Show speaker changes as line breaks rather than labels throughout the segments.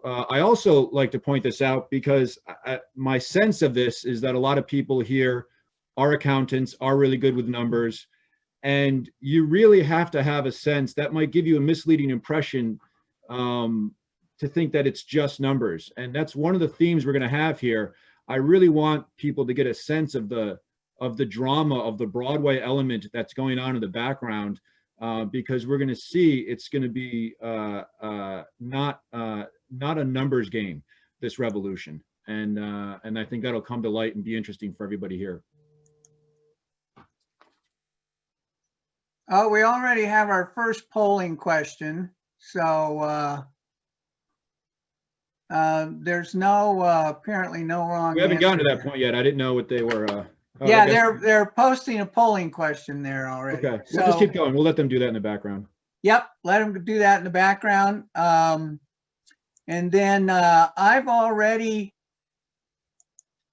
I also like to point this out because my sense of this is that a lot of people here are accountants, are really good with numbers, and you really have to have a sense that might give you a misleading impression to think that it's just numbers. And that's one of the themes we're going to have here. I really want people to get a sense of the drama, of the Broadway element that's going on in the background, because we're going to see it's going to be not a numbers game, this revolution. And I think that'll come to light and be interesting for everybody here.
Oh, we already have our first polling question. So there's apparently no wrong.
We haven't gotten to that point yet. I didn't know what they were.
Yeah, they're posting a polling question there already.
Okay, we'll just keep going. We'll let them do that in the background.
Yep, let them do that in the background. And then I've already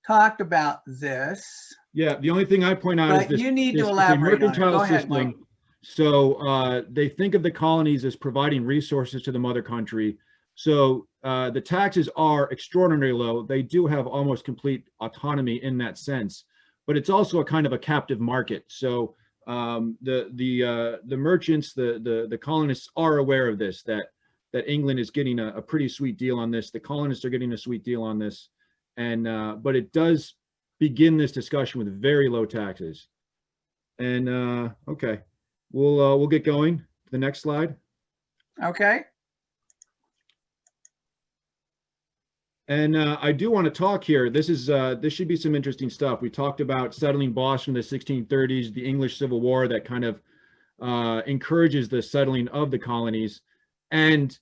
talked about this.
Yeah, the only thing I point out is this.
You need to elaborate on it. Go ahead, Mike.
So they think of the colonies as providing resources to the mother country. So the taxes are extraordinarily low. They do have almost complete autonomy in that sense, but it's also a kind of a captive market. So the merchants, the colonists are aware of this, that England is getting a pretty sweet deal on this. The colonists are getting a sweet deal on this, and but it does begin this discussion with very low taxes. And okay. We'll get going to the next slide.
Okay.
And I do want to talk here. This should be some interesting stuff. We talked about settling Boston in the 1630s, the English Civil War that kind of encourages the settling of the colonies. And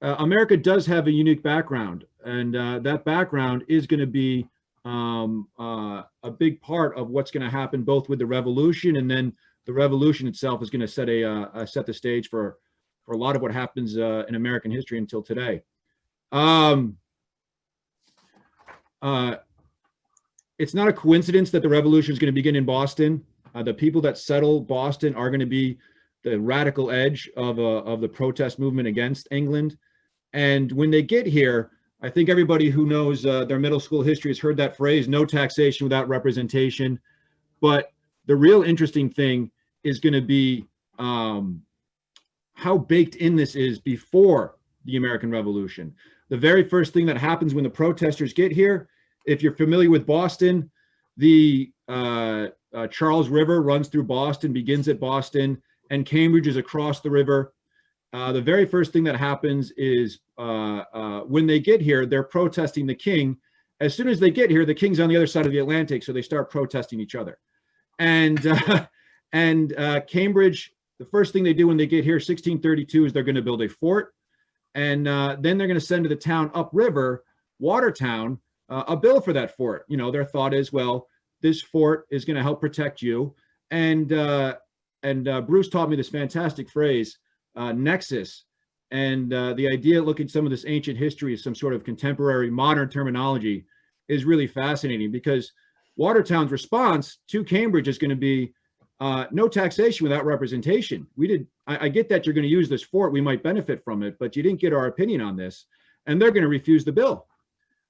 America does have a unique background, and that background is going to be a big part of what's going to happen both with the Revolution, and then the Revolution itself is going to set the stage for a lot of what happens in American history until today. It's not a coincidence that the Revolution is going to begin in Boston. The people that settle Boston are going to be the radical edge of the protest movement against England. And when they get here, I think everybody who knows their middle school history has heard that phrase, no taxation without representation. But the real interesting thing is going to be how baked in this is before the American Revolution. The very first thing that happens when the protesters get here, if you're familiar with Boston, the Charles River runs through Boston, begins at Boston, and Cambridge is across the river. The very first thing that happens is when they get here, they're protesting the king. As soon as they get here, the king's on the other side of the Atlantic, so they start protesting each other. And Cambridge, the first thing they do when they get here, 1632, is they're going to build a fort. And then they're going to send to the town upriver, Watertown, a bill for that fort. You know, their thought is, well, this fort is going to help protect you. And Bruce taught me this fantastic phrase, nexus. And the idea, looking at some of this ancient history, some sort of contemporary modern terminology, is really fascinating, because Watertown's response to Cambridge is going to be no taxation without representation. I get that you're going to use this fort, we might benefit from it, but you didn't get our opinion on this. And they're going to refuse the bill.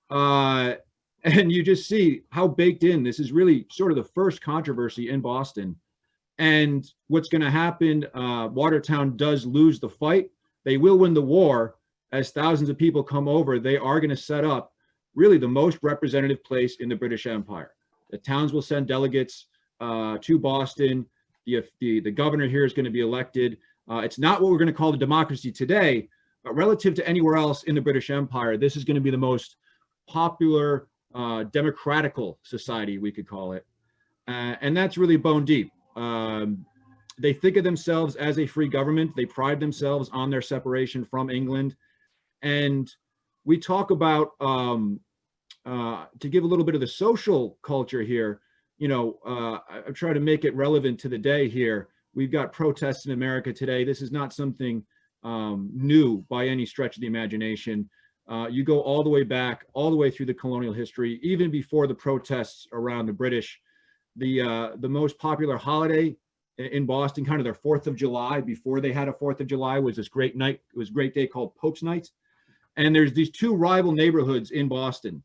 And you just see how baked in this is. Really sort of the first controversy in Boston. And what's going to happen, Watertown does lose the fight. They will win the war. As thousands of people come over, they are going to set up really the most representative place in the British Empire. The towns will send delegates to Boston. The governor here is going to be elected. It's not what we're going to call the democracy today, but relative to anywhere else in the British Empire, this is going to be the most popular democratical society, we could call it. And that's really bone deep. They think of themselves as a free government. They pride themselves on their separation from England. And we talk about, to give a little bit of the social culture here, you know, I'm trying to make it relevant to the day here. We've got protests in America today. This is not something new by any stretch of the imagination. You go all the way back, all the way through the colonial history, even before the protests around the British. The most popular holiday in Boston, kind of their 4th of July, before they had a 4th of July, was this great night. It was a great day called Pope's Night. And there's these two rival neighborhoods in Boston.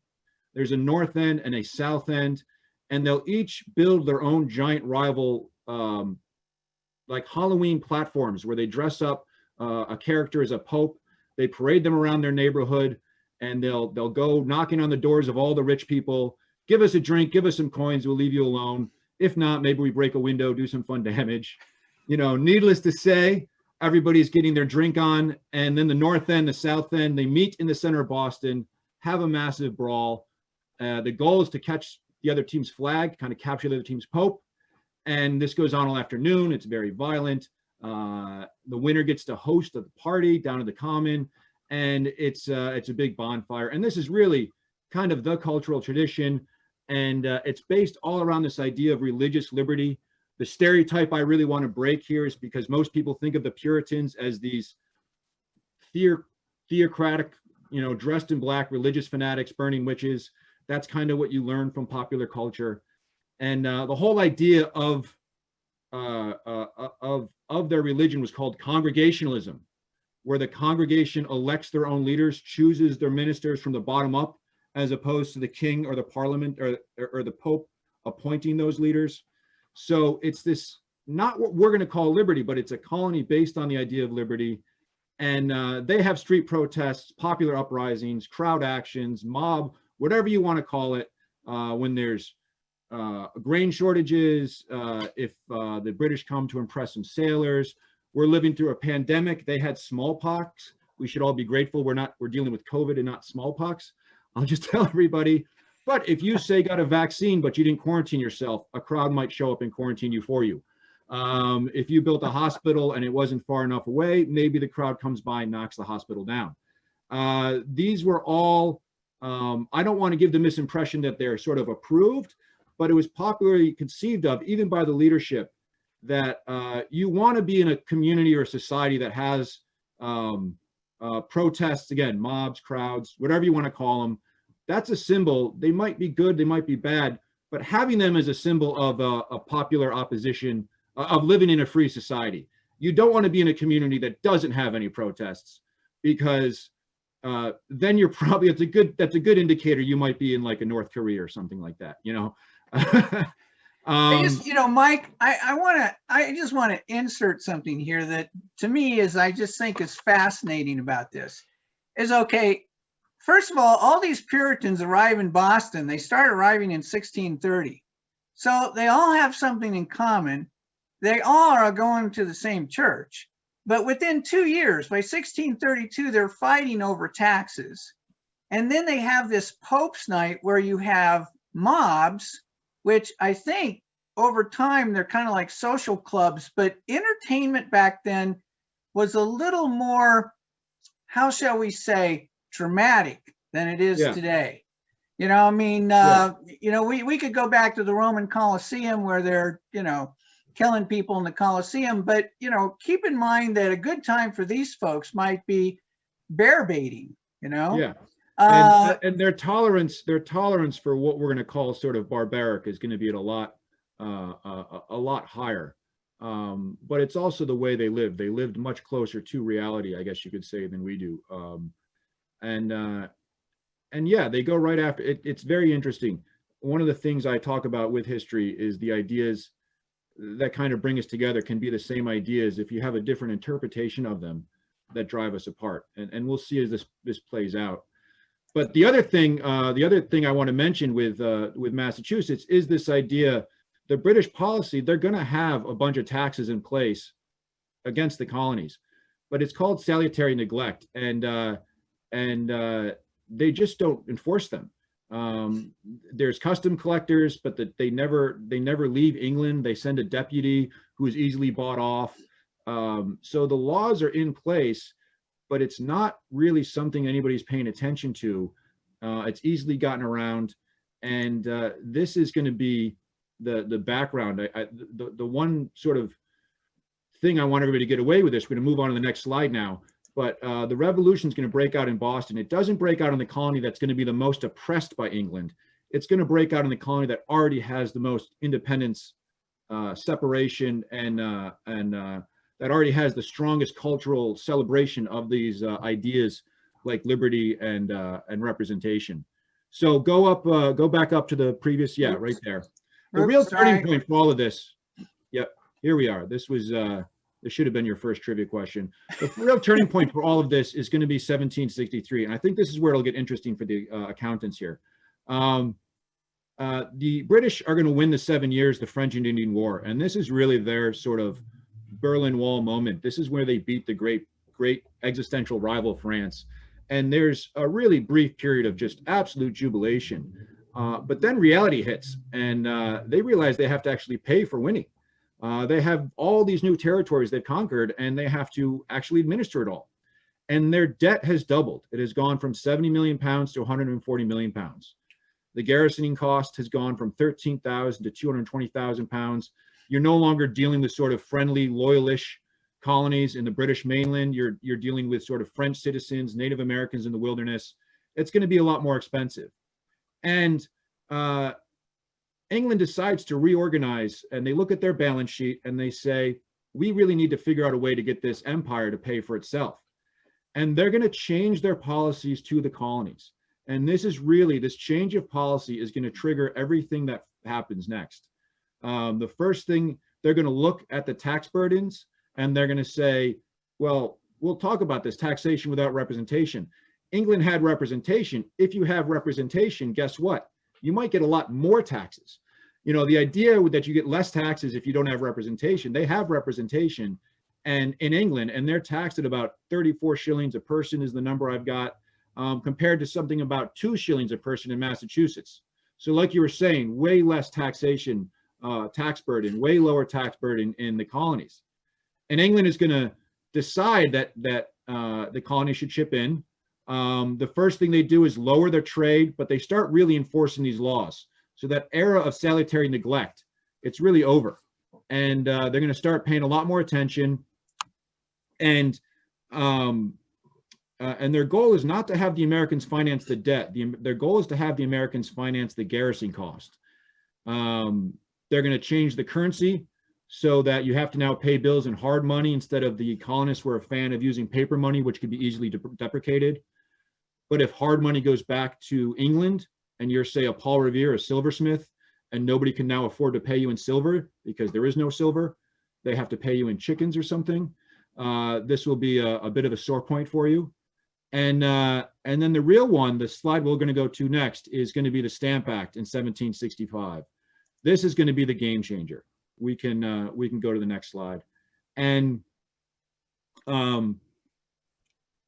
There's a North End and a South End, and they'll each build their own giant rival, like Halloween platforms where they dress up a character as a pope. They parade them around their neighborhood, and they'll go knocking on the doors of all the rich people. Give us a drink, give us some coins, we'll leave you alone. If not, maybe we break a window, do some fun damage. You know, needless to say, everybody's getting their drink on, and then the North End, the South End, they meet in the center of Boston, have a massive brawl. The goal is to catch the other team's flag, kind of capture the other team's pope. And this goes on all afternoon. It's very violent. The winner gets to host a party down at the Common, and it's a big bonfire. And this is really kind of the cultural tradition, and it's based all around this idea of religious liberty. The stereotype I really want to break here is because most people think of the Puritans as these theocratic, you know, dressed in black religious fanatics burning witches. That's kind of what you learn from popular culture. And the whole idea of their religion was called Congregationalism, where the congregation elects their own leaders, chooses their ministers from the bottom up, as opposed to the king or the parliament or the pope appointing those leaders. So it's this, not what we're going to call liberty, but it's a colony based on the idea of liberty. And they have street protests, popular uprisings, crowd actions, mob, whatever you want to call it, when there's grain shortages, if the British come to impress some sailors. We're living through a pandemic. They had smallpox. We should all be grateful we're dealing with COVID and not smallpox. I'll just tell everybody. But if you say got a vaccine, but you didn't quarantine yourself, a crowd might show up and quarantine you for you. If you built a hospital and it wasn't far enough away, maybe the crowd comes by and knocks the hospital down. These were all, I don't want to give the misimpression that they're sort of approved, but it was popularly conceived of, even by the leadership, that you want to be in a community or a society that has protests, again, mobs, crowds, whatever you want to call them. That's a symbol. They might be good, they might be bad, but having them as a symbol of a popular opposition, of living in a free society. You don't want to be in a community that doesn't have any protests, because then you're probably, that's a good indicator you might be in like a North Korea or something like that, you know.
You know, Mike, I just want to insert something here that to me is, I just think is fascinating about this is, okay, first of all these Puritans arrive in Boston. They start arriving in 1630. So they all have something in common. They all are going to the same church, but within 2 years, by 1632, they're fighting over taxes. And then they have this Pope's Night where you have mobs, which I think over time, they're kind of like social clubs, but entertainment back then was a little more, how shall we say, dramatic than it is today. You know, I mean, you know, we could go back to the Roman Colosseum where they're, you know, killing people in the Colosseum, but, you know, keep in mind that a good time for these folks might be bear baiting, you know?
Yeah. And their tolerance for what we're going to call sort of barbaric is going to be at a lot higher. But it's also the way they lived. They lived much closer to reality, I guess you could say, than we do. And yeah, they go right after it. It's very interesting. One of the things I talk about with history is the ideas that kind of bring us together can be the same ideas if you have a different interpretation of them that drive us apart. And we'll see as this plays out. But the other thing I want to mention with Massachusetts is this idea, the British policy, they're going to have a bunch of taxes in place against the colonies, but it's called salutary neglect, and they just don't enforce them. There's custom collectors, but they never leave England. They send a deputy who is easily bought off. So the laws are in place, but it's not really something anybody's paying attention to. It's easily gotten around, and this is going to be the background. The one sort of thing I want everybody to get away with this. We're going to move on to the next slide now. But the revolution is going to break out in Boston. It doesn't break out in the colony that's going to be the most oppressed by England. It's going to break out in the colony that already has the most independence, separation, and that already has the strongest cultural celebration of these ideas like liberty and representation. So go back up to the previous, yeah, right there. The real turning point for all of this, yep, here we are. This was, this should have been your first trivia question. The real turning point for all of this is going to be 1763. And I think this is where it'll get interesting for the accountants here. The British are going to win the 7 years, the French and Indian War. And this is really their sort of Berlin Wall moment. This is where they beat the great existential rival France. And there's a really brief period of just absolute jubilation. But then reality hits, and they realize they have to actually pay for winning. They have all these new territories they've conquered, and they have to actually administer it all. And their debt has doubled. It has gone from 70 million pounds to 140 million pounds. The garrisoning cost has gone from 13,000 to 220,000 pounds. You're no longer dealing with sort of friendly, loyalish colonies in the British mainland. You're dealing with sort of French citizens, Native Americans in the wilderness. It's going to be a lot more expensive. And England decides to reorganize, and they look at their balance sheet and they say, we really need to figure out a way to get this empire to pay for itself. And they're going to change their policies to the colonies. And this is really, this change of policy is going to trigger everything that happens next. The first thing, they're going to look at the tax burdens, and they're going to say, well, we'll talk about this taxation without representation. England had representation. If you have representation, guess what? You might get a lot more taxes. You know, the idea that you get less taxes if you don't have representation, they have representation, and in England, and they're taxed at about 34 shillings a person is the number I've got, compared to something about 2 shillings a person in Massachusetts. So like you were saying, way less taxation, tax burden, way lower tax burden in the colonies. And England is going to decide that the colonies should chip in. The first thing they do is lower their trade, but they start really enforcing these laws. So that era of salutary neglect, it's really over. And they're going to start paying a lot more attention. And their goal is not to have the Americans finance the debt. Their goal is to have the Americans finance the garrison cost. They're going to change the currency so that you have to now pay bills in hard money instead of the colonists were a fan of using paper money, which could be easily deprecated. But if hard money goes back to England and you're, say, a Paul Revere, a silversmith, and nobody can now afford to pay you in silver because there is no silver, they have to pay you in chickens or something. This will be a bit of a sore point for you. And then the real one, the slide we're going to go to next, is going to be the Stamp Act in 1765. This is going to be the game changer. We can go to the next slide. And the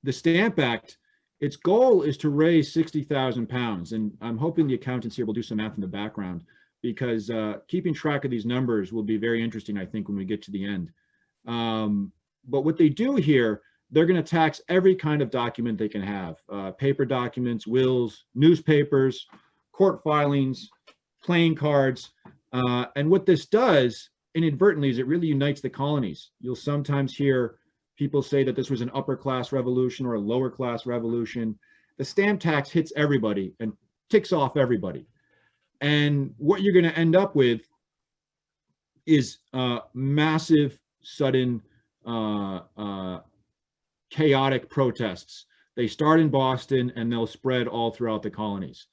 Stamp Act, its goal is to raise 60,000 pounds. And I'm hoping the accountants here will do some math in the background, because keeping track of these numbers will be very interesting, I think, when we get to the end. But what they do here, they're going to tax every kind of document they can have, paper documents, wills, newspapers, court filings, playing cards. And what this does inadvertently is it really unites the colonies. You'll sometimes hear people say that this was an upper class revolution or a lower class revolution. The stamp tax hits everybody and ticks off everybody. And what you're going to end up with is massive, sudden, chaotic protests. They start in Boston and they'll spread all throughout the colonies.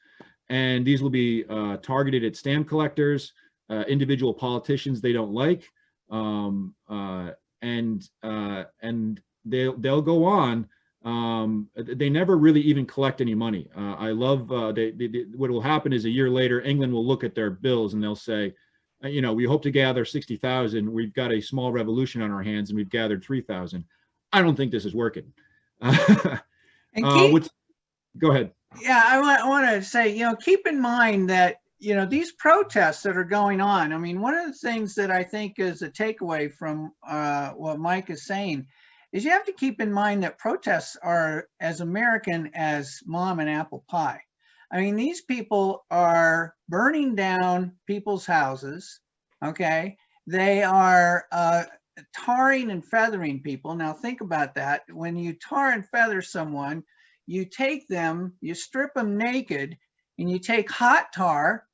And these will be targeted at stamp collectors, individual politicians they don't like, and they'll go on. They never really even collect any money. I love what will happen is a year later, England will look at their bills and they'll say, you know, we hope to gather 60,000. We've got a small revolution on our hands and we've gathered 3,000. I don't think this is working. Go ahead.
Yeah, I want to say, you know, keep in mind that, you know, these protests that are going on, I mean, one of the things that I think is a takeaway from what Mike is saying is you have to keep in mind that protests are as American as mom and apple pie. I mean, these people are burning down people's houses, okay? They are tarring and feathering people. Now think about that. When you tar and feather someone, you take them, you strip them naked, and you take hot tar,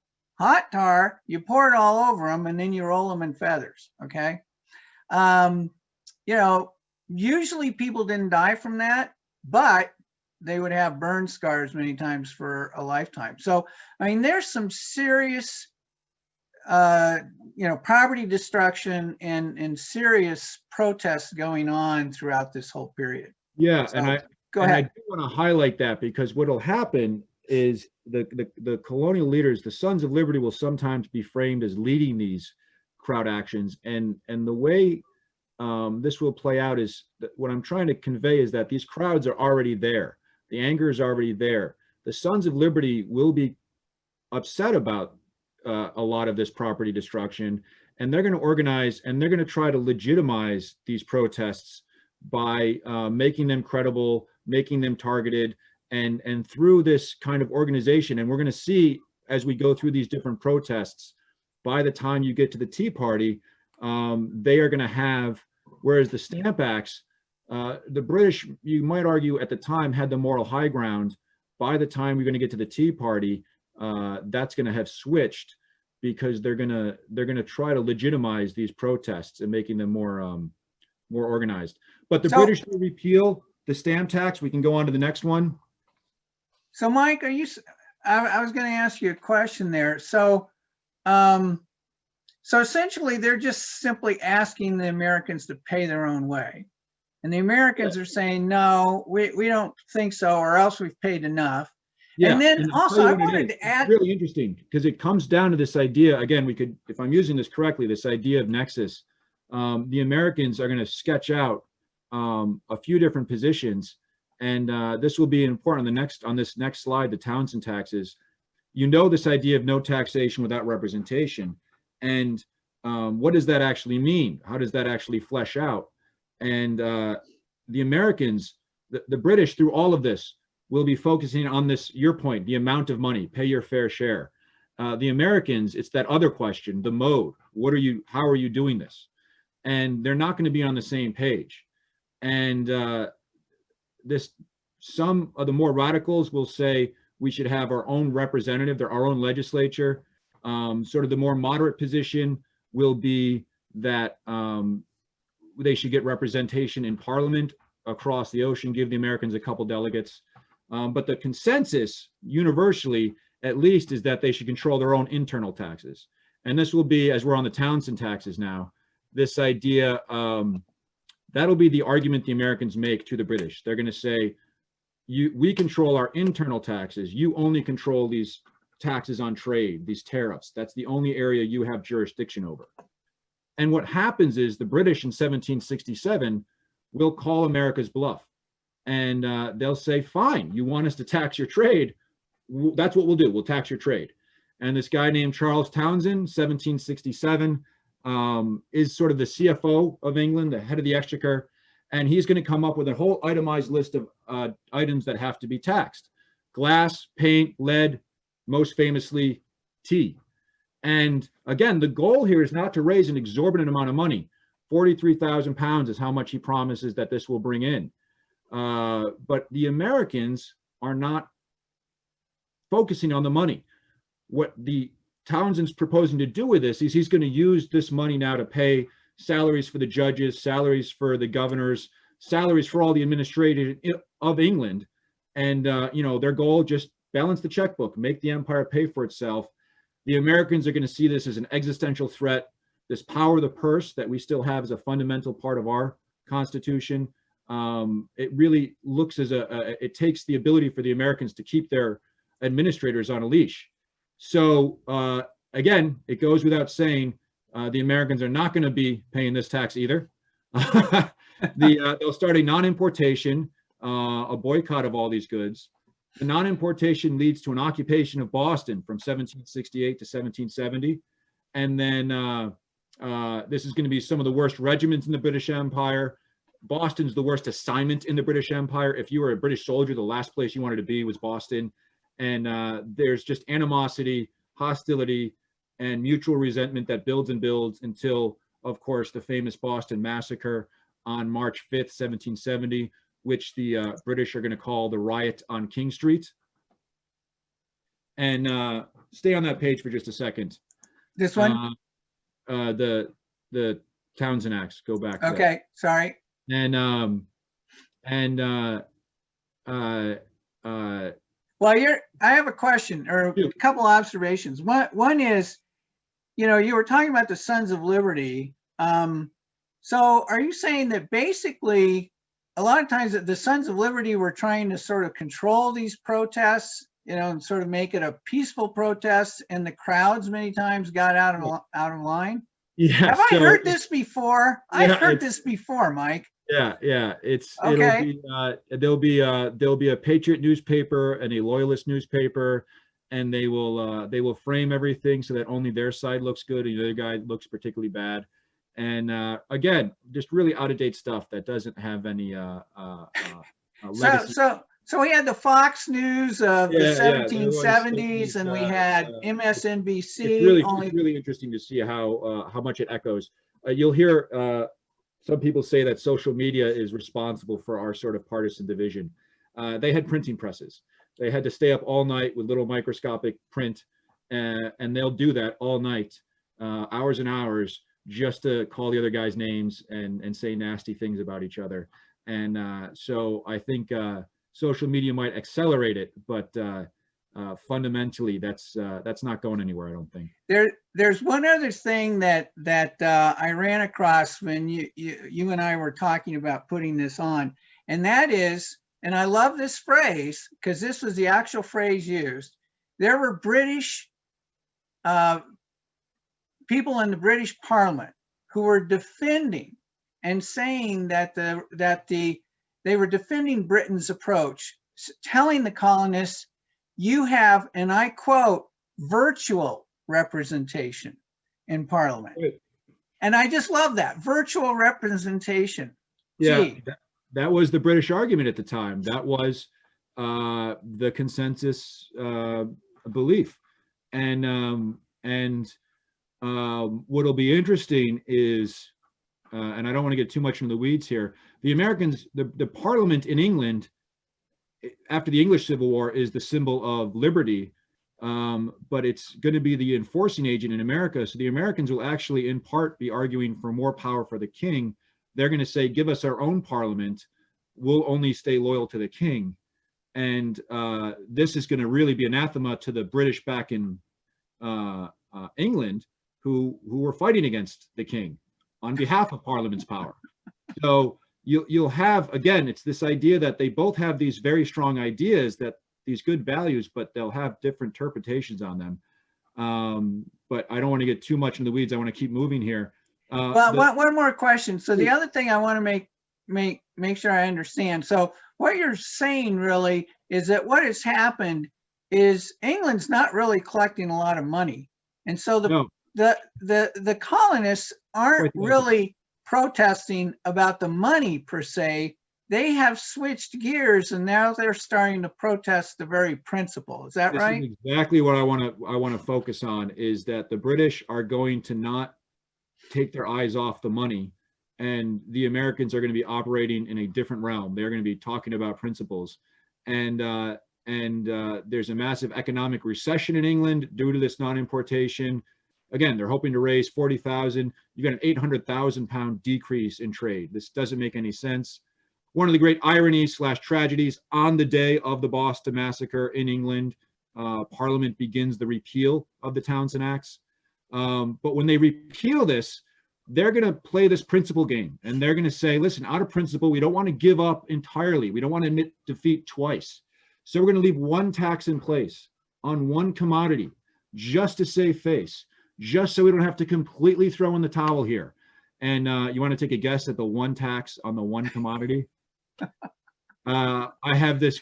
you pour it all over them, and then you roll them in feathers, okay? You know, usually people didn't die from that, but they would have burn scars many times for a lifetime. So, I mean, there's some serious, property destruction and serious protests going on throughout this whole period.
Yeah,
So,
and I
go
and I
ahead.
do want to highlight that, because what'll happen is the colonial leaders, the Sons of Liberty, will sometimes be framed as leading these crowd actions, and the way this will play out is that what I'm trying to convey is that these crowds are already there. The anger is already there. The Sons of Liberty will be upset about a lot of this property destruction, and they're going to organize and they're going to try to legitimize these protests by making them credible, making them targeted, and through this kind of organization. And we're going to see as we go through these different protests, by the time you get to the Tea Party, they are going to have, whereas the Stamp Acts, the British, you might argue at the time, had the moral high ground. By the time we're going to get to the Tea Party, that's going to have switched, because they're going to try to legitimize these protests and making them more organized. But the British will repeal the stamp tax. We can go on to the next one.
So, Mike, I was going to ask you a question there. So essentially, they're just simply asking the Americans to pay their own way. And the Americans are saying, no, we don't think so, or else we've paid enough.
Yeah,
and then also I wanted to add—
it's really interesting, because it comes down to this idea, again, we could, if I'm using this correctly, this idea of nexus. The Americans are going to sketch out a few different positions, and this will be important on this next slide, the Townsend taxes. This idea of no taxation without representation. And what does that actually mean? How does that actually flesh out? And the Americans, the British, through all of this, will be focusing on this, your point, the amount of money, pay your fair share. The Americans, it's that other question, the mode. How are you doing this? And they're not going to be on the same page. And some of the more radicals will say we should have our own representative, our own legislature. Sort of the more moderate position will be that they should get representation in Parliament across the ocean, give the Americans a couple delegates. But the consensus universally, at least, is that they should control their own internal taxes. And this will be, as we're on the Townsend taxes now, this idea, that'll be the argument the Americans make to the British. They're going to say, we control our internal taxes. You only control these taxes on trade, these tariffs. That's the only area you have jurisdiction over. And what happens is the British in 1767 will call America's bluff. And they'll say, fine, you want us to tax your trade? That's what we'll do. We'll tax your trade. And this guy named Charles Townsend, 1767, is sort of the CFO of England, the head of the exchequer. And he's going to come up with a whole itemized list of items that have to be taxed: glass, paint, lead, most famously tea. And again, the goal here is not to raise an exorbitant amount of money. 43,000 pounds is how much he promises that this will bring in. But the Americans are not focusing on the money. What the Townsend's proposing to do with this is he's going to use this money now to pay salaries for the judges, salaries for the governors, salaries for all the administrators of England. And, their goal, just balance the checkbook, make the empire pay for itself. The Americans are going to see this as an existential threat. This power of the purse that we still have as a fundamental part of our Constitution. It really looks as it takes the ability for the Americans to keep their administrators on a leash. So again, it goes without saying, the Americans are not going to be paying this tax either. They'll start a non-importation, a boycott of all these goods. The non-importation leads to an occupation of Boston from 1768 to 1770. And then this is going to be some of the worst regiments in the British Empire. Boston's the worst assignment in the British Empire. If you were a British soldier, the last place you wanted to be was Boston. And there's just animosity, hostility, and mutual resentment that builds and builds until, of course, the famous Boston Massacre on March 5th, 1770, which the British are going to call the riot on King Street. And stay on that page for just a second.
This one?
The Townsend Acts, go back.
Okay, sorry.
And
Well, I have a question or a couple observations. One is, you were talking about the Sons of Liberty. So are you saying that basically a lot of times that the Sons of Liberty were trying to sort of control these protests, and sort of make it a peaceful protest, and the crowds many times got out of line?
Yeah.
Have I heard this before? I've heard this before, Mike.
Yeah.
Okay.
There'll be a patriot newspaper and a loyalist newspaper, and they will frame everything so that only their side looks good and the other guy looks particularly bad. And again, just really out of date stuff that doesn't have any legacy.
So we had the Fox News of the 1770s, and we had MSNBC.
It's really interesting to see how much it echoes. You'll hear some people say that social media is responsible for our sort of partisan division. They had printing presses. They had to stay up all night with little microscopic print, and they'll do that all night, hours and hours, just to call the other guys names and say nasty things about each other. And so I think social media might accelerate it, but fundamentally that's not going anywhere, I don't think.
There's one other thing that I ran across when you and I were talking about putting this on, and that is, and I love this phrase because this was the actual phrase used. There were British people in the British Parliament who were defending and saying that they were defending Britain's approach, telling the colonists, you have, and I quote, virtual representation in Parliament.
Right.
And I just love that, virtual representation.
Yeah, that was the British argument at the time. That was the consensus belief. And what'll be interesting is, and I don't want to get too much into the weeds here, the Americans, the Parliament in England, after the English Civil War, is the symbol of liberty, but it's going to be the enforcing agent in America. So the Americans will actually, in part, be arguing for more power for the king. They're going to say, give us our own parliament. We'll only stay loyal to the king. And this is going to really be anathema to the British back in England, who were fighting against the king on behalf of Parliament's power. So you'll have, again, it's this idea that they both have these very strong ideas, that these good values, but they'll have different interpretations on them. But I don't want to get too much in the weeds. I want to keep moving here.
Well, one more question. So the other thing I want to make sure I understand. So what you're saying really is that what has happened is England's not really collecting a lot of money, and so the colonists aren't really protesting about the money per se. They have switched gears, and now they're starting to protest the very principle. Is that right?
This is exactly what I want to focus on, is that the British are going to not take their eyes off the money, and the Americans are going to be operating in a different realm. They're going to be talking about principles, and there's a massive economic recession in England due to this non-importation. Again, they're hoping to raise 40,000. You got an 800,000 pound decrease in trade. This doesn't make any sense. One of the great ironies / tragedies, on the day of the Boston Massacre in England, Parliament begins the repeal of the Townshend Acts. But when they repeal this, they're going to play this principle game, and they're going to say, listen, out of principle, we don't want to give up entirely. We don't want to admit defeat twice. So we're going to leave one tax in place on one commodity just to save face, just so we don't have to completely throw in the towel here. And you want to take a guess at the one tax on the one commodity? I have this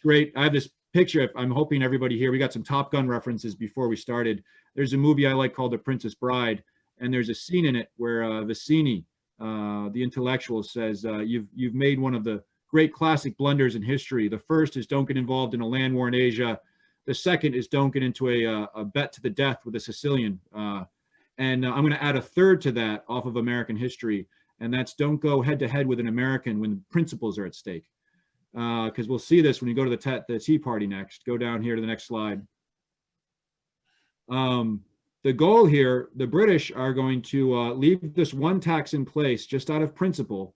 picture. I'm hoping everybody here, we got some Top Gun references before we started. There's a movie I like called The Princess Bride, and there's a scene in it where Vizzini, the intellectual, says, you've made one of the great classic blunders in history. The first is don't get involved in a land war in Asia. The second is don't get into a bet to the death with a Sicilian. And I'm going to add a third to that off of American history, and that's don't go head to head with an American when principles are at stake. Because we'll see this when you go to the Tea Party next. Go down here to the next slide. The goal here, the British are going to leave this one tax in place just out of principle.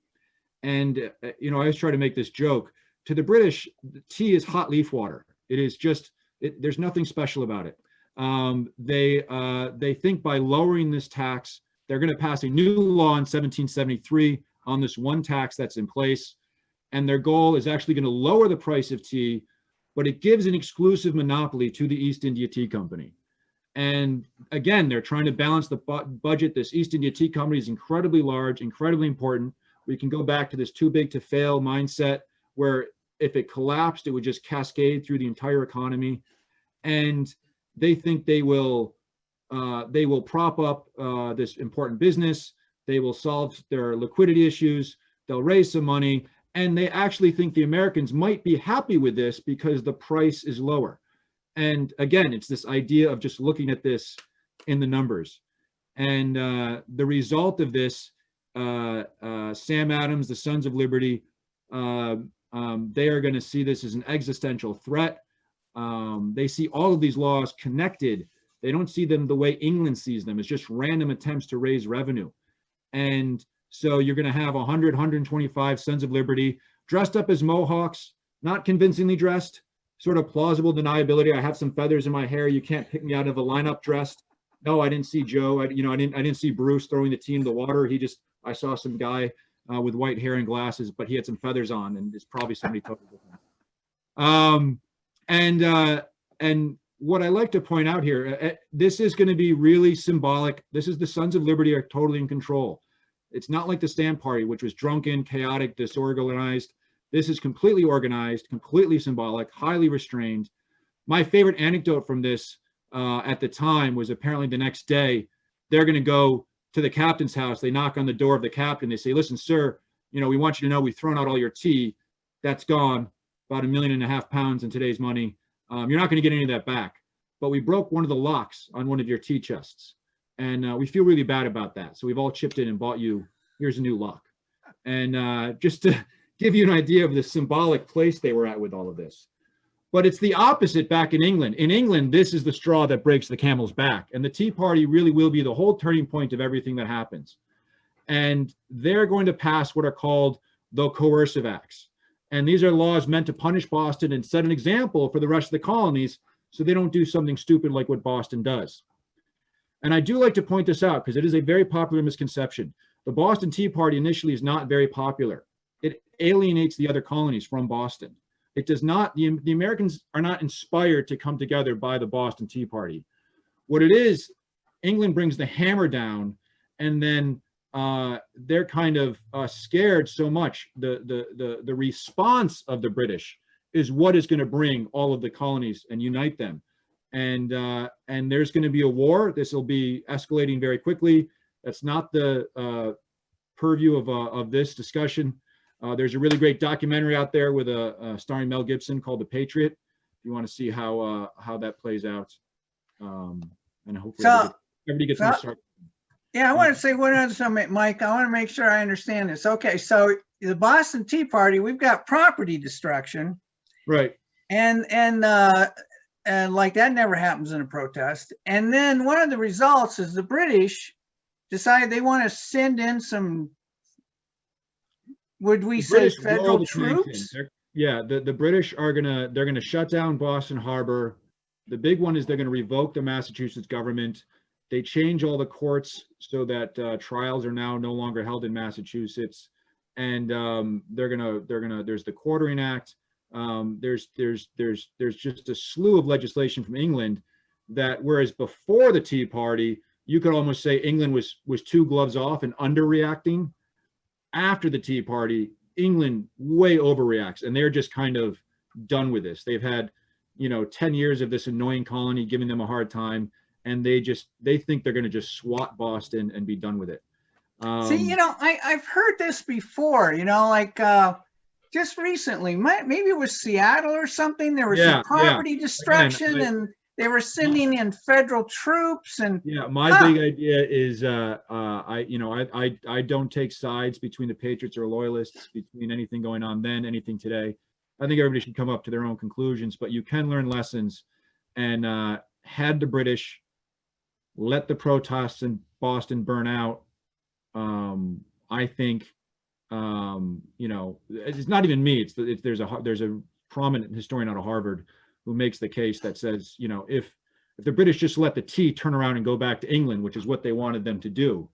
And, I always try to make this joke. To the British, tea is hot leaf water. It is just, there's nothing special about it. They think by lowering this tax, they're going to pass a new law in 1773 on this one tax that's in place. And their goal is actually going to lower the price of tea, but it gives an exclusive monopoly to the East India Tea Company. And again, they're trying to balance the budget. This East India Tea Company is incredibly large, incredibly important. We can go back to this too big to fail mindset, where if it collapsed, it would just cascade through the entire economy. And they think they will prop up this important business. They will solve their liquidity issues. They'll raise some money. And they actually think the Americans might be happy with this because the price is lower. And again, it's this idea of just looking at this in the numbers. And the result of this, Sam Adams, the Sons of Liberty, they are going to see this as an existential threat. They see all of these laws connected. They don't see them the way England sees them. It's just random attempts to raise revenue. And so you're going to have 100, 125 Sons of Liberty dressed up as Mohawks, not convincingly dressed, sort of plausible deniability. I have some feathers in my hair. You can't pick me out of a lineup dressed. No, I didn't see Joe. I didn't see Bruce throwing the tea in the water. I saw some guy with white hair and glasses, but he had some feathers on, and it's probably somebody totally different. And what I like to point out here, this is going to be really symbolic. This is the Sons of Liberty are totally in control. It's not like the Stand Party, which was drunken, chaotic, disorganized. This is completely organized, completely symbolic, highly restrained. My favorite anecdote from this at the time was apparently the next day, they're going to go to the captain's house. They knock on the door of the captain. They say, listen, sir, we want you to know we've thrown out all your tea. That's gone, about £1.5 million in today's money. You're not going to get any of that back. But we broke one of the locks on one of your tea chests. And we feel really bad about that. So we've all chipped in and bought you, here's a new lock. And just to give you an idea of the symbolic place they were at with all of this. But it's the opposite back in England. In England, this is the straw that breaks the camel's back. And the Tea Party really will be the whole turning point of everything that happens. And they're going to pass what are called the Coercive Acts. And these are laws meant to punish Boston and set an example for the rest of the colonies so they don't do something stupid like what Boston does. And I do like to point this out because it is a very popular misconception. The Boston Tea Party initially is not very popular. It alienates the other colonies from Boston. It does not, the Americans are not inspired to come together by the Boston Tea Party. What it is, England brings the hammer down, and then they're kind of scared so much. The response of the British is what is going to bring all of the colonies and unite them. And there's going to be a war. This will be escalating very quickly. That's not the purview of this discussion. There's a really great documentary out there with starring Mel Gibson called The Patriot. If you want to see how that plays out, and hopefully everybody gets more start.
Yeah, I want to say one other thing, Mike. I want to make sure I understand this. Okay, so the Boston Tea Party, we've got property destruction,
right?
And like that never happens in a protest. And then one of the results is the British decide they want to send in some. Would we say federal troops?
Yeah, the British they're gonna shut down Boston Harbor. The big one is they're gonna revoke the Massachusetts government. They change all the courts so that trials are now no longer held in Massachusetts, and there's the Quartering Act. There's just a slew of legislation from England that, whereas before the Tea Party, you could almost say England was two gloves off and underreacting. After the Tea Party, England way overreacts, and they're just kind of done with this. They've had, 10 years of this annoying colony giving them a hard time, and they think they're going to just swat Boston and be done with it.
See, I've heard this before, just recently, maybe it was Seattle or something. There was some property destruction, and they were sending in federal troops. And
my big idea is I don't take sides between the Patriots or Loyalists, between anything going on then, anything today. I think everybody should come up to their own conclusions, but you can learn lessons. And had the British let the protests in Boston burn out, I think it's not even me. There's a prominent historian out of Harvard who makes the case that says, you know, if the British just let the tea turn around and go back to England, which is what they wanted them to do,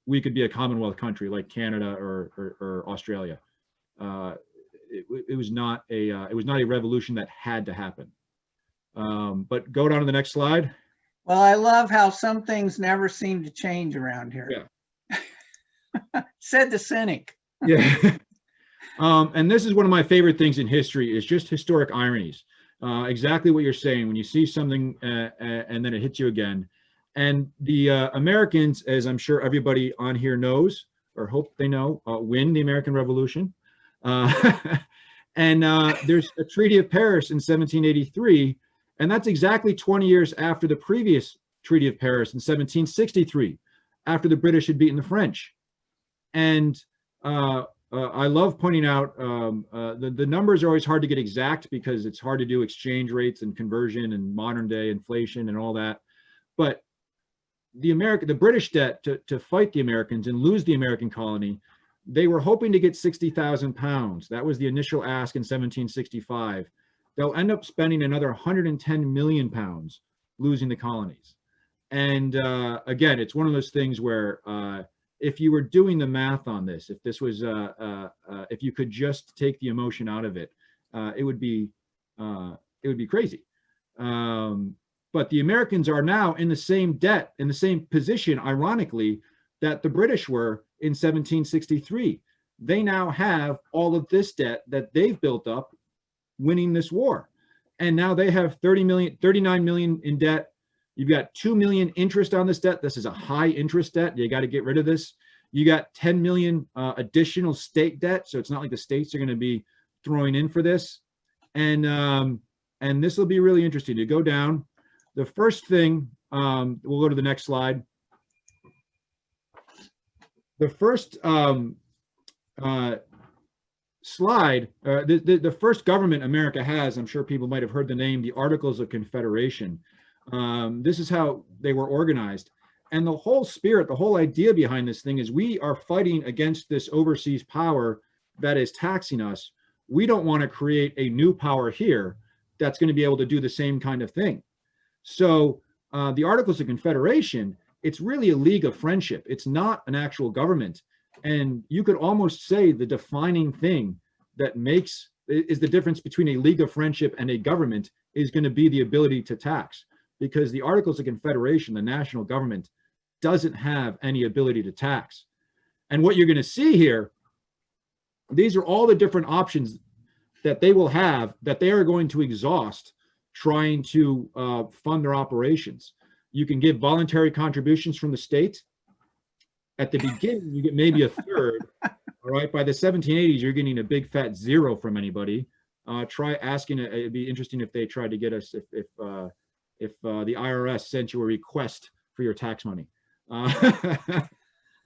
we could be a Commonwealth country like Canada or Australia. It was not a revolution that had to happen. But go down to the next slide.
Well, I love how some things never seem to change around here.
Yeah.
Said the cynic.
Yeah. And this is one of my favorite things in history, is just historic ironies. Exactly what you're saying, when you see something and then it hits you again. And the Americans, as I'm sure everybody on here knows, or hope they know, win the American Revolution. And there's a Treaty of Paris in 1783, and that's exactly 20 years after the previous Treaty of Paris in 1763, after the British had beaten the French. And I love pointing out the numbers are always hard to get exact because it's hard to do exchange rates and conversion and modern day inflation and all that. But the British debt to fight the Americans and lose the American colony, they were hoping to get 60,000 pounds. That was the initial ask in 1765. They'll end up spending another 110 million pounds losing the colonies. And again, it's one of those things where if you were doing the math on this, if this was, if you could just take the emotion out of it, it would be crazy. But the Americans are now in the same debt, in the same position, ironically, that the British were in 1763. They now have all of this debt that they've built up winning this war. And now they have 39 million in debt. You've got 2 million interest on this debt. This is a high interest debt. You got to get rid of this. You got 10 million additional state debt. So it's not like the states are going to be throwing in for this. And this will be really interesting to go down. The first thing, we'll go to the next slide. The first slide, the first government America has, I'm sure people might have heard the name, the Articles of Confederation. This is how they were organized. And the whole spirit, the whole idea behind this thing is we are fighting against this overseas power that is taxing us. We don't want to create a new power here that's going to be able to do the same kind of thing. So the Articles of Confederation, it's really a league of friendship. It's not an actual government. And you could almost say the defining thing that is the difference between a league of friendship and a government is going to be the ability to tax. Because the Articles of Confederation, the national government, doesn't have any ability to tax. And what you're going to see here, these are all the different options that they will have that they are going to exhaust trying to fund their operations. You can give voluntary contributions from the state. At the beginning, you get maybe a third. All right, by the 1780s, you're getting a big fat zero from anybody. Try asking. It'd be interesting if they tried to get us if the IRS sent you a request for your tax money. I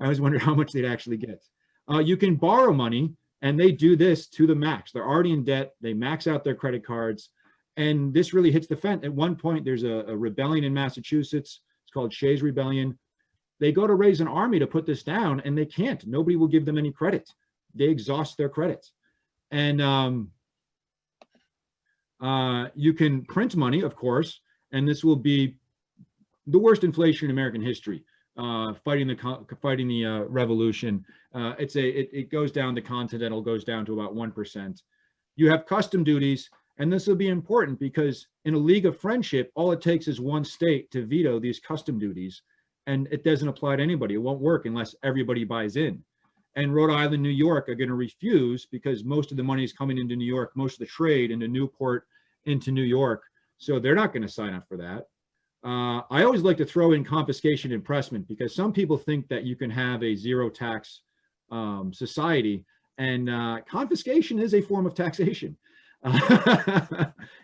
always wonder how much they'd actually get. You can borrow money, and they do this to the max. They're already in debt. They max out their credit cards. And this really hits the fence. At one point, there's a rebellion in Massachusetts. It's called Shay's Rebellion. They go to raise an army to put this down, and they can't. Nobody will give them any credit. They exhaust their credit. And you can print money, of course, and this will be the worst inflation in American history. Fighting the revolution. It goes down. The Continental goes down to about 1%. You have custom duties. And this will be important because in a league of friendship, all it takes is one state to veto these custom duties, and it doesn't apply to anybody. It won't work unless everybody buys in. And Rhode Island, New York are going to refuse because most of the money is coming into New York, most of the trade into Newport, into New York. So they're not going to sign up for that. I always like to throw in confiscation and impressment because some people think that you can have a zero tax society, and confiscation is a form of taxation.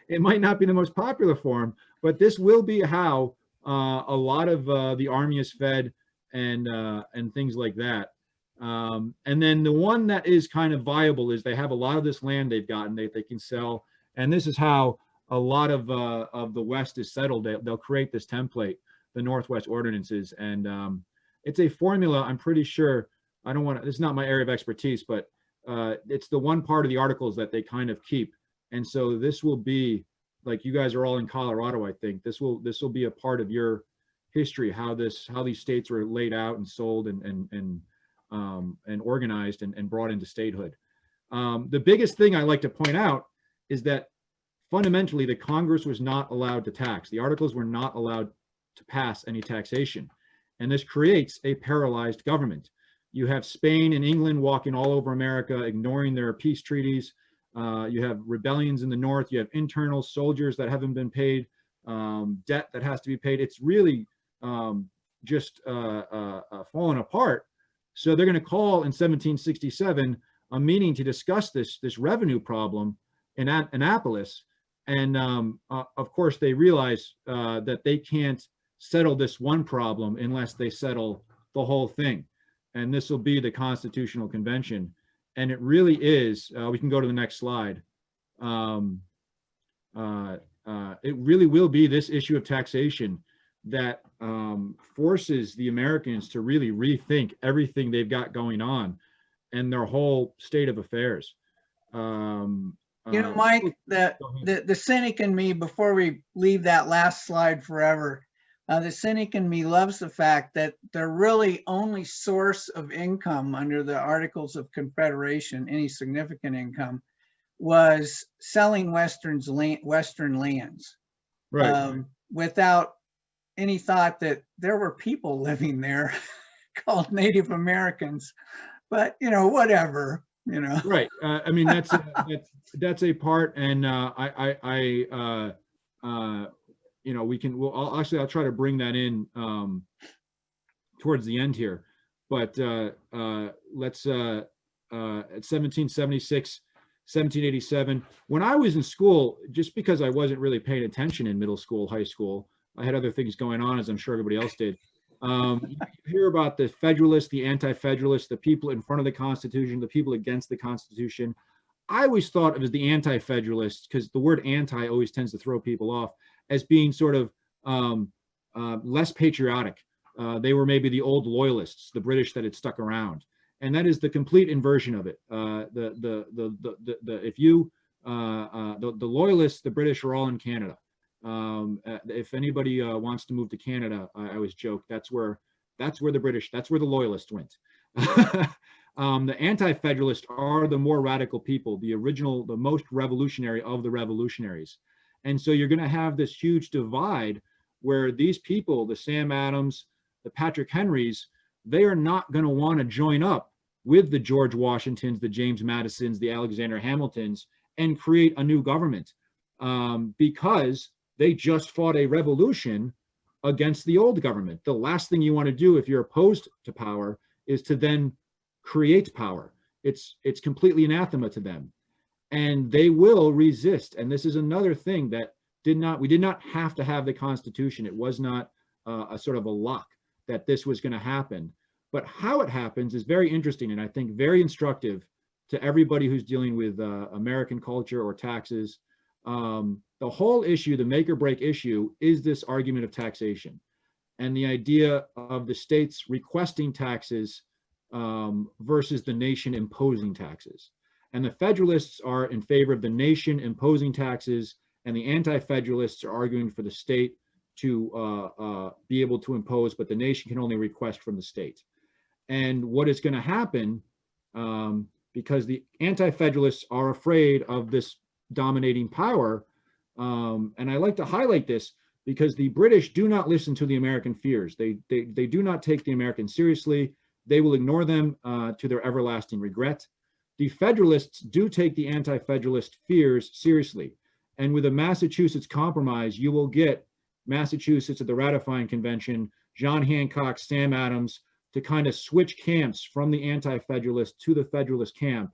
It might not be the most popular form, but this will be how a lot of the army is fed and things like that. And then the one that is kind of viable is they have a lot of this land they've gotten they can sell. And this is how a lot of the West is settled. They'll create this template, the Northwest Ordinances. And it's a formula, I'm pretty sure, it's not my area of expertise, but it's the one part of the articles that they kind of keep. And so this will be, like, you guys are all in Colorado, I think this will be a part of your history, how these states were laid out and sold and organized and brought into statehood. The biggest thing I like to point out is that fundamentally the Congress was not allowed to tax. The Articles were not allowed to pass any taxation. And this creates a paralyzed government. You have Spain and England walking all over America, ignoring their peace treaties. You have rebellions in the north. You have internal soldiers that haven't been paid, debt that has to be paid. It's really just falling apart. So they're going to call in 1767 a meeting to discuss this revenue problem in Annapolis. And of course, they realize that they can't settle this one problem unless they settle the whole thing. And this will be the Constitutional Convention. And it really is, we can go to the next slide. It really will be this issue of taxation that forces the Americans to really rethink everything they've got going on and their whole state of affairs.
Mike, the cynic in me, before we leave that last slide forever, the cynic in me loves the fact that the really only source of income under the Articles of Confederation, any significant income, was selling Western lands,
right.
Without any thought that there were people living there called Native Americans. But whatever.
Right. I mean, that's a part, and I'll try to bring that in towards the end here, but let's at 1776, 1787. When I was in school, just because I wasn't really paying attention in middle school, high school, I had other things going on, as I'm sure everybody else did. You hear about the Federalists, the Anti-Federalists, the people in front of the Constitution, the people against the Constitution. I always thought of as the Anti-Federalists, because the word anti always tends to throw people off, as being sort of less patriotic. They were maybe the old loyalists, the British that had stuck around, and that is the complete inversion of it. The loyalists, the British, are all in Canada. If anybody wants to move to Canada, I always joke that's where the British, that's where the loyalists went. The Anti-Federalists are the more radical people, the most revolutionary of the revolutionaries. And so you're going to have this huge divide where these people, the Sam Adams, the Patrick Henrys, they are not going to want to join up with the George Washingtons, the James Madisons, the Alexander Hamiltons, and create a new government, because they just fought a revolution against the old government. The last thing you want to do if you're opposed to power is to then create power. It's completely anathema to them. And they will resist. And this is another thing that we did not have to have the Constitution. It was not a sort of a lock that this was going to happen. But how it happens is very interesting, and I think very instructive to everybody who's dealing with American culture or taxes. The whole issue, the make or break issue, is this argument of taxation and the idea of the states requesting taxes versus the nation imposing taxes. And the Federalists are in favor of the nation imposing taxes, and the Anti-Federalists are arguing for the state to be able to impose, but the nation can only request from the state. And what is going to happen, because the Anti-Federalists are afraid of this dominating power, and I like to highlight this because the British do not listen to the American fears. They do not take the Americans seriously. They will ignore them to their everlasting regret. The Federalists do take the Anti-Federalist fears seriously. And with a Massachusetts Compromise, you will get Massachusetts at the ratifying convention, John Hancock, Sam Adams, to kind of switch camps from the Anti-Federalist to the Federalist camp,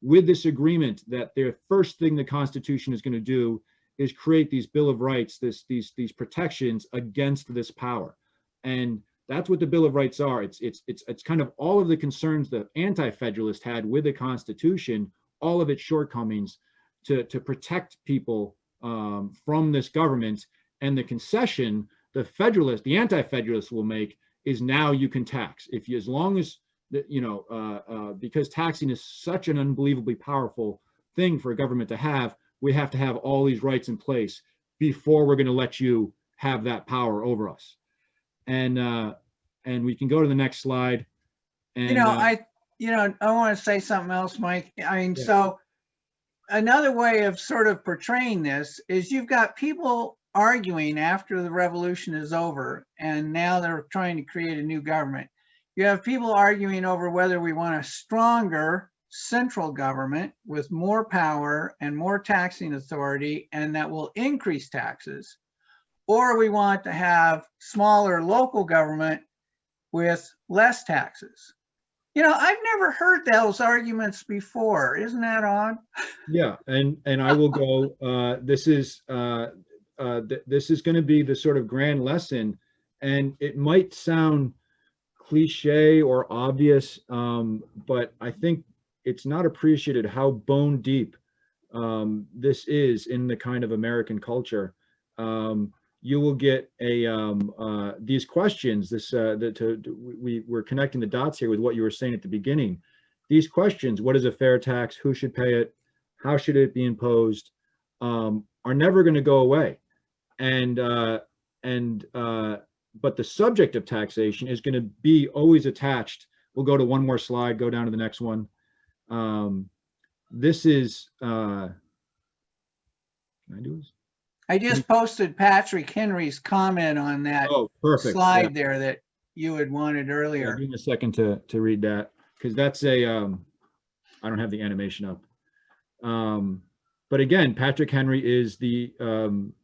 with this agreement that their first thing the Constitution is going to do is create these Bill of Rights, these protections against this power. And that's what the Bill of Rights are. It's kind of all of the concerns the Anti-Federalist had with the Constitution, all of its shortcomings, to protect people from this government. And the concession the Anti-Federalists will make is now you can tax as long as because taxing is such an unbelievably powerful thing for a government to have. we have to have all these rights in place before we're going to let you have that power over us. And we can go to the next slide. And
I want to say something else, Mike. I mean,
yeah.
So another way of sort of portraying this is you've got people arguing after the revolution is over, and now they're trying to create a new government. You have people arguing over whether we want a stronger central government with more power and more taxing authority, and that will increase taxes, or we want to have smaller local government with less taxes. I've never heard those arguments before. Isn't that odd?
Yeah, and I will go. This is going to be the sort of grand lesson, and it might sound cliche or obvious, but I think it's not appreciated how bone deep this is in the kind of American culture. You will get these questions. We're connecting the dots here with what you were saying at the beginning. These questions: what is a fair tax? Who should pay it? How should it be imposed? Are never going to go away, but the subject of taxation is going to be always attached. We'll go to one more slide. Go down to the next one. This is. Can I do this?
I just posted Patrick Henry's comment on that slide there that you had wanted earlier.
Give me a second to read that, because that's I don't have the animation up. But again, Patrick Henry is the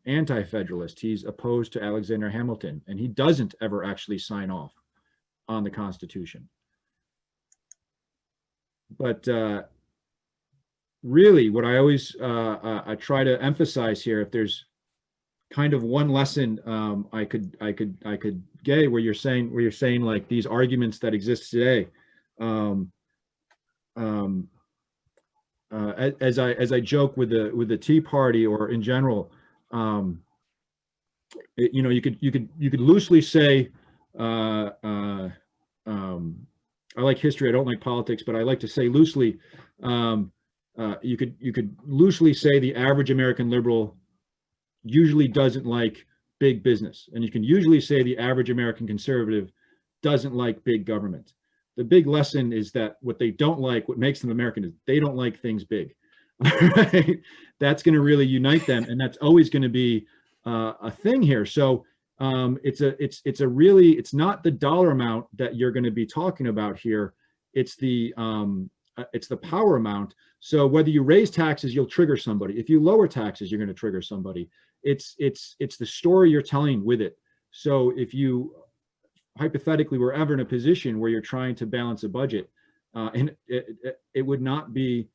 Anti-Federalist. He's opposed to Alexander Hamilton, and he doesn't ever actually sign off on the Constitution. But really, what I always I try to emphasize here, if there's kind of one lesson I could get where you're saying like these arguments that exist today, as I joke with the Tea Party or in general, you could loosely say, I like history, I don't like politics, but I like to say loosely, you could loosely say the average American liberal usually doesn't like big business, and you can usually say the average American conservative doesn't like big government. The big lesson is that what they don't like, what makes them American, is they don't like things big. Right? That's going to really unite them, and that's always going to be a thing here. So it's not the dollar amount that you're going to be talking about here. It's the power amount. So whether you raise taxes, you'll trigger somebody. If you lower taxes, you're going to trigger somebody. It's the story you're telling with it. So if you hypothetically were ever in a position where you're trying to balance a budget, and it would not be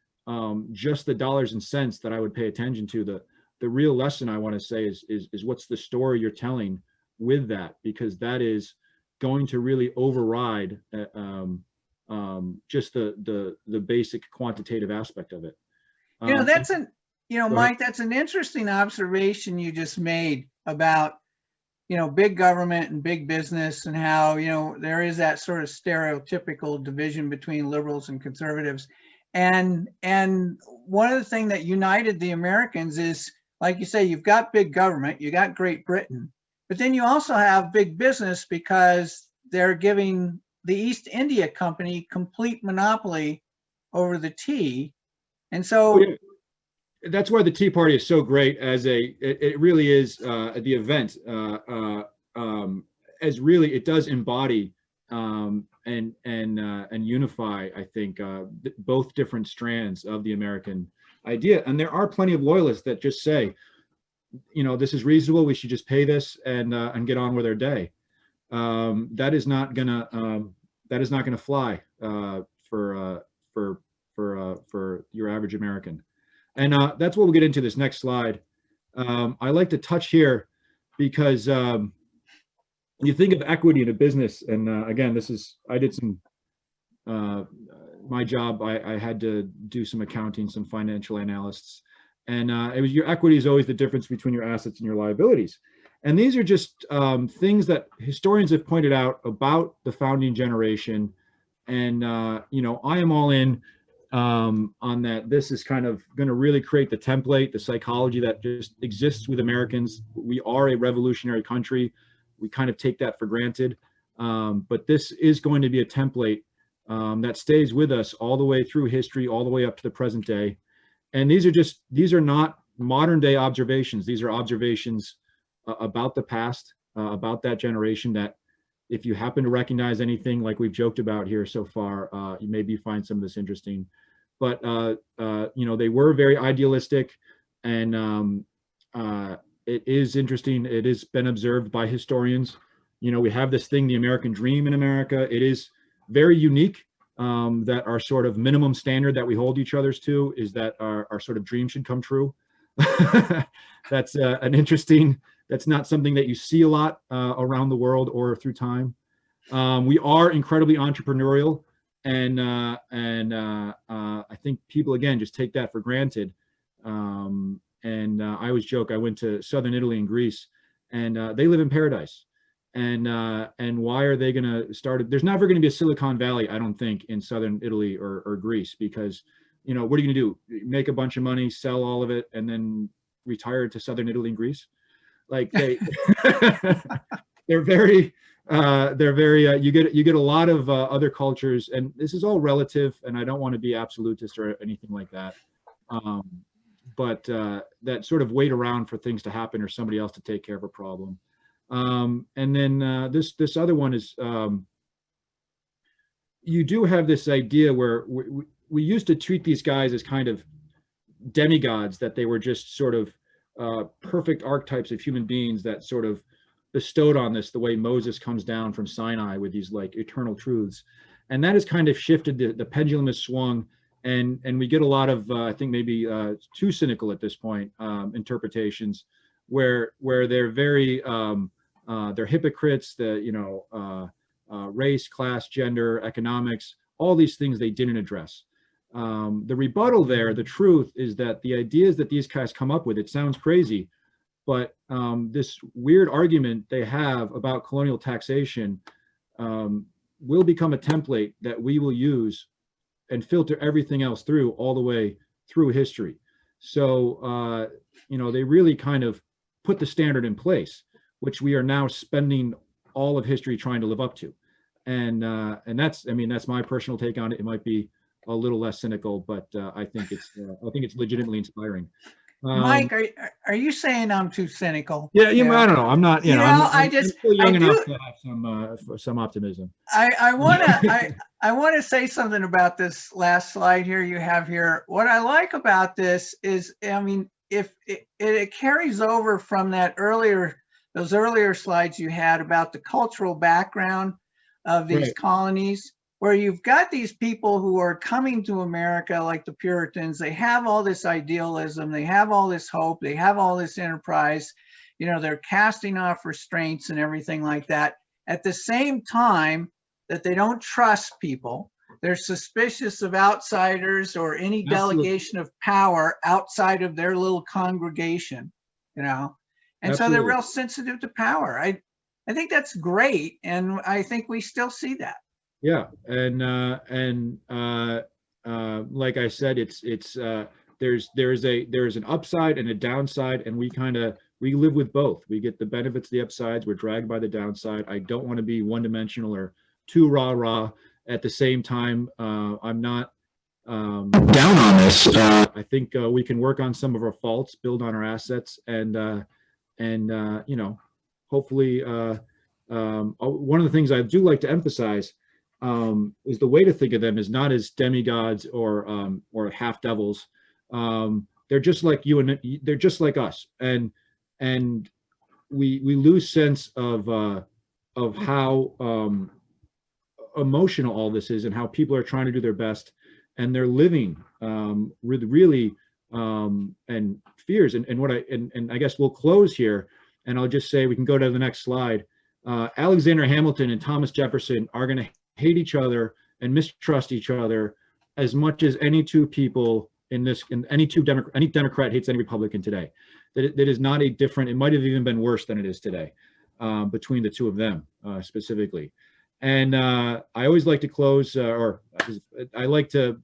just the dollars and cents that I would pay attention to. The real lesson I want to say is what's the story you're telling with that, because that is going to really override just the basic quantitative aspect of it.
Mike, that's an interesting observation you just made about big government and big business, and how there is that sort of stereotypical division between liberals and conservatives. And one of the things that united the Americans is, like you say, you've got big government, you got Great Britain, but then you also have big business, because they're giving the East India Company complete monopoly over the tea. And so
that's why the Tea Party is so great it really is the event, as really it does embody and unify, I think, both different strands of the American idea. And there are plenty of loyalists that just say, this is reasonable, we should just pay this and get on with our day. That is not gonna fly for your average American. And that's what we'll get into this next slide. I like to touch here because you think of equity in a business, and again, I did some, my job, I had to do some accounting, some financial analysts, and it was your equity is always the difference between your assets and your liabilities. And these are just things that historians have pointed out about the founding generation. And, I am all in. on that. This is kind of going to really create the template, the psychology that just exists with Americans. We are a revolutionary country. We kind of take that for granted. But this is going to be a template that stays with us all the way through history, all the way up to the present day. And these are not modern day observations. These are observations about the past, about that generation, that if you happen to recognize anything like we've joked about here so far, you maybe find some of this interesting. But they were very idealistic, and it is interesting. It has been observed by historians. We have this thing, the American dream in America. It is very unique, that our sort of minimum standard that we hold each other's to is that our sort of dream should come true. That's that's not something that you see a lot around the world or through time. We are incredibly entrepreneurial, and I think people, again, just take that for granted. I always joke, I went to southern Italy and Greece, and they live in paradise. And why are they going to start? There's never going to be a Silicon Valley, I don't think, in southern Italy or Greece, because what are you going to do? Make a bunch of money, sell all of it, and then retire to southern Italy and Greece? Like they're very you get a lot of other cultures, and this is all relative, and I don't want to be absolutist or anything like that. But that sort of wait around for things to happen or somebody else to take care of a problem. And then this other one is, you do have this idea where we used to treat these guys as kind of demigods, that they were just sort of perfect archetypes of human beings that sort of bestowed on this, the way Moses comes down from Sinai with these like eternal truths. And that has kind of shifted, the pendulum has swung, and we get a lot of, I think maybe too cynical at this point, interpretations where they're very, they're hypocrites, race, class, gender, economics, all these things they didn't address. The rebuttal there, the truth is that the ideas that these guys come up with, it sounds crazy, but this weird argument they have about colonial taxation will become a template that we will use and filter everything else through, all the way through history. So, they really kind of put the standard in place, which we are now spending all of history trying to live up to. And that's my personal take on it. It might be a little less cynical, but I think it's legitimately inspiring.
Mike, are you saying I'm too cynical?
Yeah, I don't know. I'm not. I'm still young enough to have some optimism.
I want to say something about this last slide here you have here. What I like about this is, if it carries over from those earlier slides you had about the cultural background of these
Right.
colonies, where you've got these people who are coming to America like the Puritans. They have all this idealism, they have all this hope, they have all this enterprise, they're casting off restraints and everything like that. At the same time that they don't trust people, they're suspicious of outsiders or any delegation of power outside of their little congregation, and
Absolutely.
So they're real sensitive to power. I think that's great, and I think we still see that.
Yeah, and like I said, there's an upside and a downside, and we live with both. We get the benefits of the upsides, we're dragged by the downside. I don't want to be one-dimensional or too rah-rah. At the same time, I'm not down on this. I think we can work on some of our faults, build on our assets, and hopefully, one of the things I do like to emphasize is the way to think of them is not as demigods or half devils. They're just like you, and they're just like us, and we lose sense of how emotional all this is, and how people are trying to do their best, and they're living with really and fears. And I guess we'll close here, and I'll just say we can go to the next slide. Alexander Hamilton and Thomas Jefferson are going to hate each other and mistrust each other as much as any two people any Democrat hates any Republican today. That is not a different, it might have even been worse than it is today between the two of them specifically. And I always like to close, I like to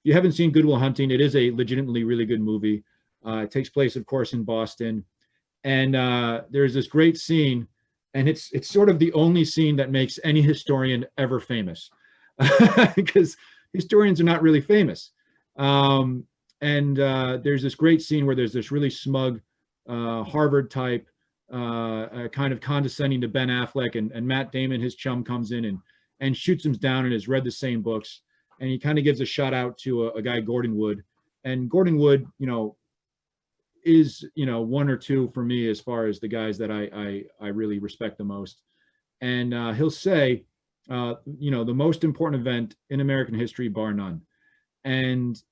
you haven't seen Good Will Hunting, it is a legitimately really good movie. It takes place, of course, in Boston. And there's this great scene, and it's sort of the only scene that makes any historian ever famous, because historians are not really famous. There's this great scene where there's this really smug Harvard type, kind of condescending to Ben Affleck, and Matt Damon, his chum, comes in and shoots him down and has read the same books. And he kind of gives a shout out to a guy, Gordon Wood. And Gordon Wood, is, one or two for me as far as the guys that I really respect the most. And he'll say, the most important event in American history, bar none. And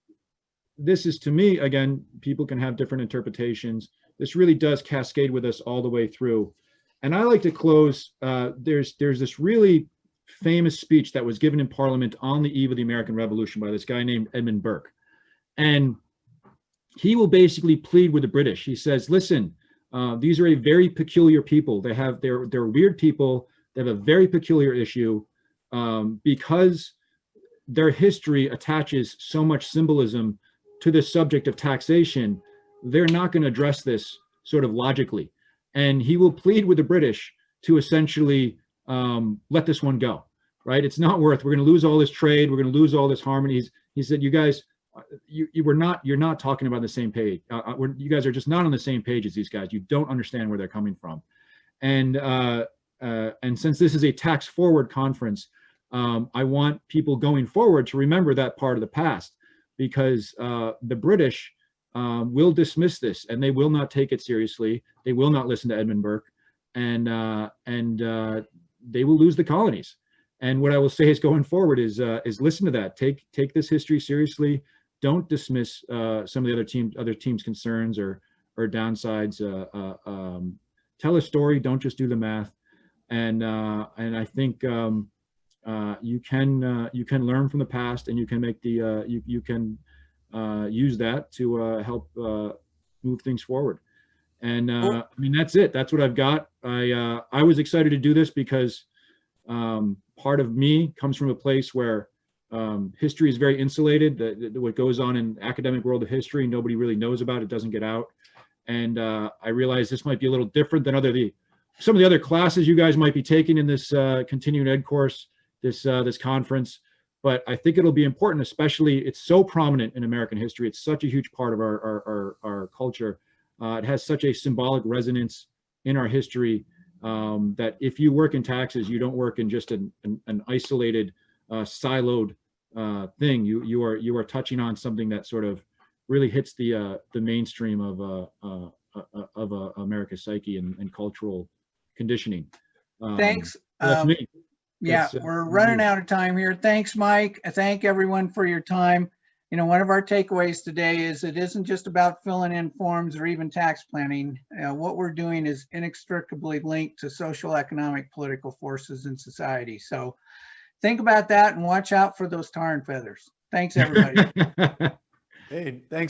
this is, to me, again, people can have different interpretations. This really does cascade with us all the way through. And I like to close, there's this really famous speech that was given in Parliament on the eve of the American Revolution by this guy named Edmund Burke. And he will basically plead with the British. He says, listen, these are a very peculiar people. They're weird people. They have a very peculiar issue, because their history attaches so much symbolism to the subject of taxation. They're not going to address this sort of logically. And he will plead with the British to essentially let this one go, right? It's not worth, we're going to lose all this trade. We're going to lose all this harmony. He said, you guys, you're not talking about the same page. You guys are just not on the same page as these guys. You don't understand where they're coming from. And since this is a tax forward conference, I want people going forward to remember that part of the past, because the British will dismiss this, and they will not take it seriously. They will not listen to Edmund Burke, and they will lose the colonies. And what I will say is, going forward, is listen to that. Take this history seriously. Don't dismiss some of the other teams' concerns or downsides. Tell a story. Don't just do the math. And I think you can learn from the past, and you can make you can use that to help move things forward. And I mean, that's it. That's what I've got. I was excited to do this because part of me comes from a place where history is very insulated. What goes on in academic world of history, nobody really knows about. It doesn't get out. And I realize this might be a little different than some of the other classes you guys might be taking in this continuing ed course, this conference. But I think it'll be important, especially it's so prominent in American history. It's such a huge part of our culture. It has such a symbolic resonance in our history, that if you work in taxes, you don't work in just an isolated, siloed thing. You are touching on something that sort of really hits the mainstream of America's psyche and cultural conditioning.
Thanks.
That's me.
Yeah, we're running out of time here. Thanks, Mike. I thank everyone for your time. One of our takeaways today is it isn't just about filling in forms or even tax planning. What we're doing is inextricably linked to social, economic, political forces in society. So think about that and watch out for those tar and feathers. Thanks, everybody.
Hey, thanks